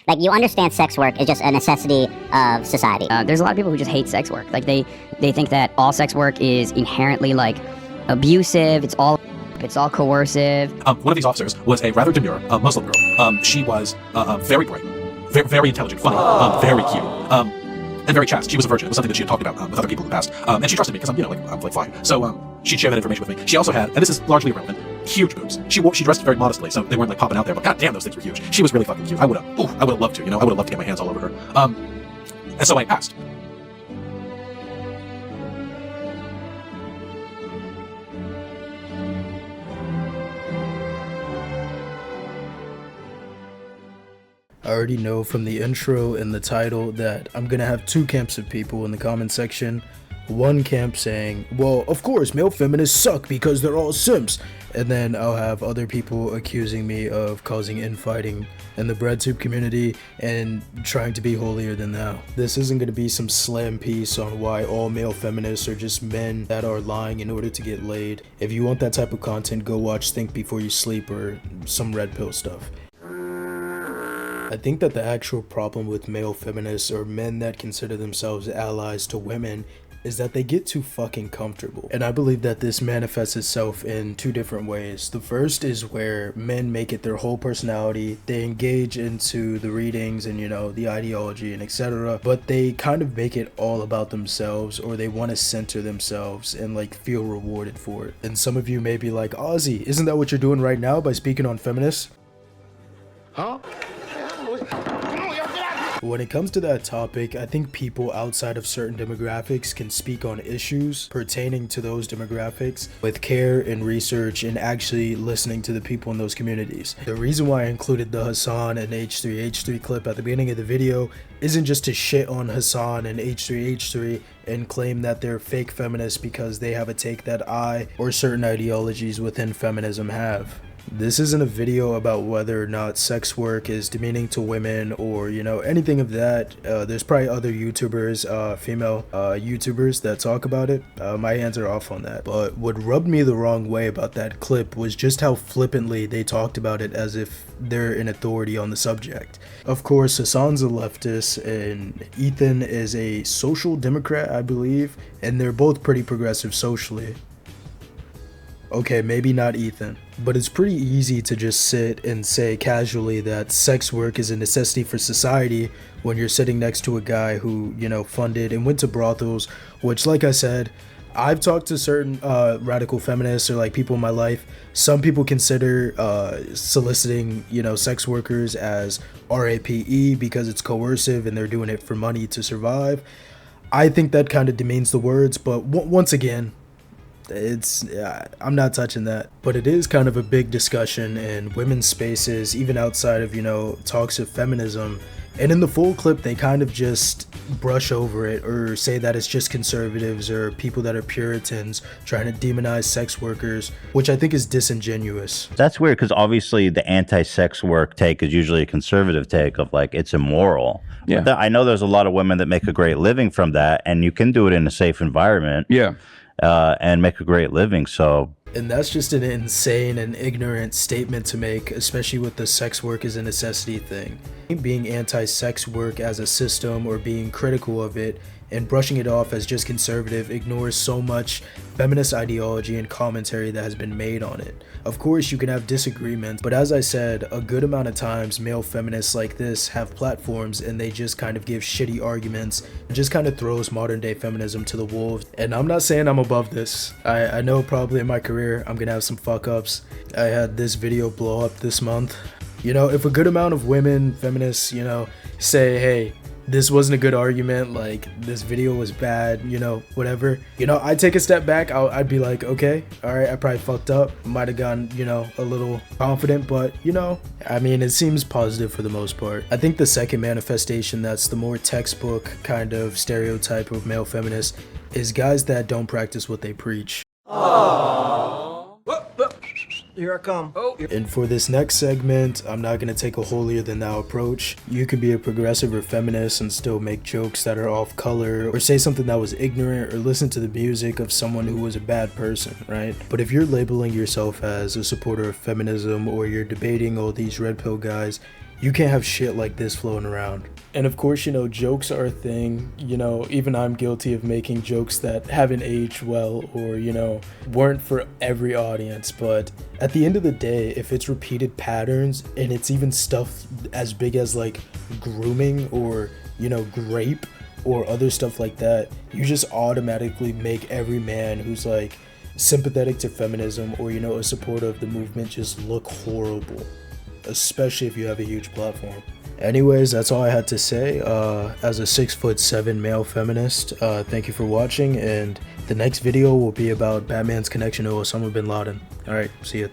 Like, you understand sex work is just a necessity of society. There's a lot of people who just hate sex work. Like, they think that all sex work is inherently, like, abusive, it's all coercive. One of these officers was a rather demure Muslim girl. She was very bright, very intelligent, funny, very cute, and very chaste. She was a virgin. It was something that she had talked about with other people in the past. And she trusted me because I'm like fine. So she'd share that information with me. She also had, and this is largely irrelevant, huge boobs. She dressed very modestly, so they weren't like popping out there, but god damn, those things were huge. She was really fucking cute. I would have loved to, I would have loved to get my hands all over her. And so I asked. I already know from the intro and the title that I'm gonna have two camps of people in the comment section. One camp saying, well, of course, male feminists suck because they're all simps. And then I'll have other people accusing me of causing infighting in the breadtube community and trying to be holier than thou. This isn't gonna be some slam piece on why all male feminists are just men that are lying in order to get laid. If you want that type of content, go watch Think Before You Sleep or some Red Pill stuff. I think that the actual problem with male feminists or men that consider themselves allies to women is that they get too fucking comfortable. And I believe that this manifests itself in two different ways. The first is where men make it their whole personality. They engage into the readings and, the ideology and etc. But they kind of make it all about themselves, or they want to center themselves and like feel rewarded for it. And some of you may be like, Ozzy, isn't that what you're doing right now by speaking on feminists? Huh? When it comes to that topic, I think people outside of certain demographics can speak on issues pertaining to those demographics with care and research and actually listening to the people in those communities. The reason why I included the Hasan and H3 clip at the beginning of the video isn't just to shit on Hasan and H3 and claim that they're fake feminists because they have a take that I or certain ideologies within feminism have. This isn't a video about whether or not sex work is demeaning to women or, anything of that. There's probably other YouTubers, female YouTubers that talk about it. My hands are off on that. But what rubbed me the wrong way about that clip was just how flippantly they talked about it as if they're an authority on the subject. Of course, Hasan's a leftist and Ethan is a social democrat, I believe, and they're both pretty progressive socially. Okay, maybe not Ethan, but it's pretty easy to just sit and say casually that sex work is a necessity for society when you're sitting next to a guy who, funded and went to brothels, which, like I said, I've talked to certain radical feminists or like people in my life. Some people consider soliciting, sex workers as RAPE because it's coercive and they're doing it for money to survive. I think that kind of demeans the words, but once again, I'm not touching that. But it is kind of a big discussion in women's spaces, even outside of, talks of feminism. And in the full clip, they kind of just brush over it or say that it's just conservatives or people that are Puritans trying to demonize sex workers, which I think is disingenuous. That's weird because obviously the anti-sex work take is usually a conservative take of like it's immoral. Yeah. But I know there's a lot of women that make a great living from that, and you can do it in a safe environment. Yeah. And make a great living. And that's just an insane and ignorant statement to make, especially with the sex work is a necessity thing. Being anti-sex work as a system or being critical of it and brushing it off as just conservative ignores so much feminist ideology and commentary that has been made on it. Of course, you can have disagreements, but as I said, a good amount of times male feminists like this have platforms and they just kind of give shitty arguments and just kind of throws modern day feminism to the wolves. And I'm not saying I'm above this. I know probably in my career I'm gonna have some fuck ups. I had this video blow up this month. If a good amount of women feminists, say, hey, this wasn't a good argument, like this video was bad, whatever, I'd take a step back. I'd be like, okay, all right, I probably fucked up, might have gone, a little confident, but it seems positive for the most part. I think the second manifestation that's the more textbook kind of stereotype of male feminists is guys that don't practice what they preach. Here I come. And for this next segment, I'm not going to take a holier than thou approach. You can be a progressive or feminist and still make jokes that are off color or say something that was ignorant or listen to the music of someone who was a bad person, right? But if you're labeling yourself as a supporter of feminism or you're debating all these red pill guys, you can't have shit like this floating around. And of course, you know, jokes are a thing. You know, even I'm guilty of making jokes that haven't aged well or, you know, weren't for every audience. But at the end of the day, if it's repeated patterns and it's even stuff as big as like grooming or, you know, grape or other stuff like that, you just automatically make every man who's like sympathetic to feminism or, you know, a supporter of the movement just look horrible, especially if you have a huge platform. Anyways, that's all I had to say. As a 6'7" male feminist, thank you for watching, and the next video will be about Batman's connection to Osama bin Laden. Alright, see ya.